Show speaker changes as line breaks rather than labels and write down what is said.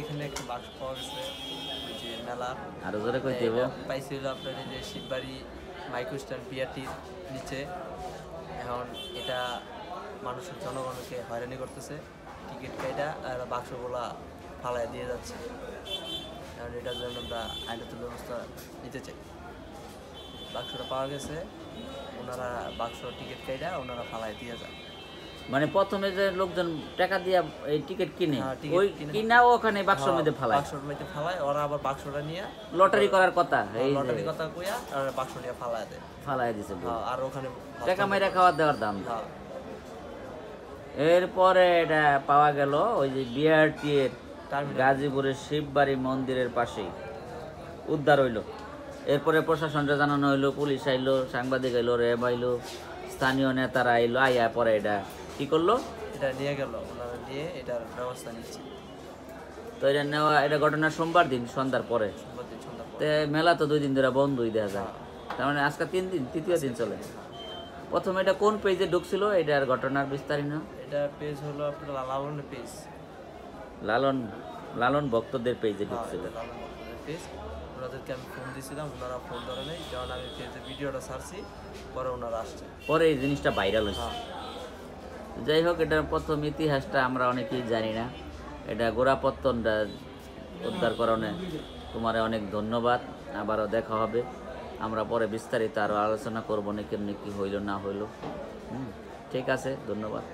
এখানে একটা বাক্স পাওয়া গেছে ওই যে মেলা
আরো জোরে কই দেব
পাইছিল আপনার এই যে শিববাড়ি মাইক্রোস্ট্যান্ড বিআরটির নিচে। এখন এটা মানুষের জনগণকে হয়রানি করতেছে, টিকিট কাইটা আর বাক্সগুলা ফালায় দিয়ে যাচ্ছে। কারণ এটার জন্য আমরা আইনত ব্যবস্থা নিতে চাই। বাক্সটা পাওয়া গেছে, ওনারা বাক্স টিকিট কাইটা ওনারা ফালায় দিয়ে যায়।
মানে প্রথমে যে লোকজন টাকা দিয়া এই টিকিট কিনে ওই কিনা ওখানে বাক্সের মধ্যে ফালায়,
বাক্সের মধ্যে ফালায়, ওরা আবার বাক্সটা নিয়ে
লটারি করার কথা, এই
লটারি কথা কইয়া আর বাক্স নিয়ে ফালায় দেয়,
ফালায় দিছে।
আর ওখানে
টাকা মাইরা খাওয়া দেওয়ার দাম। এরপরে এটা পাওয়া গেল ওই যে বিআরটি এর গাজীপুরের শিববাড়ি মন্দিরের পাশেই উদ্ধার হইল। এরপরে প্রশাসনটা জানানো হইলো, পুলিশ আইলো, সাংবাদিক আইলো, র্যাব আইলো, স্থানীয় নেতারা আইলো, আইয়া পরে এটা কি করলো,
এটা নিয়ে গেল, ওনারা নিয়ে এটার ব্যবস্থা নিচ্ছে।
তো এটা নেওয়া, এটা ঘটনা সোমবার দিন সন্ধ্যার পরে। মেলা তো 2 দিন ধরে বন্ধই দেখা যায়, তার মানে আজকে 3 দিন, তৃতীয় দিন চলে। প্রথমে এটা কোন পেজে ঢুকছিল এটার ঘটনার বিস্তারিত?
এটা পেজ হলো আপনার লালনের পেজ,
লালন ভক্তদের পেজে ঢুকছিল।
পেজ ওনাদেরকে আমি ফোন দিয়েছিলাম, ওনারা ফোন ধরে নেই, যখন আমি পেজে ভিডিওটা ছাড়ছি পরে ওনারা আসছে,
পরে এই জিনিসটা ভাইরাল হয়েছে। যাই হোক, এটার প্রথম ইতিহাসটা আমরা অনেকেই জানি না। এটা গোড়াপত্তনটা উদ্ধার করণে তোমার অনেক ধন্যবাদ। আবারও দেখা হবে, আমরা পরে বিস্তারিত আরও আলোচনা করবো না কেমনি কী হইল না হইল। ঠিক আছে, ধন্যবাদ।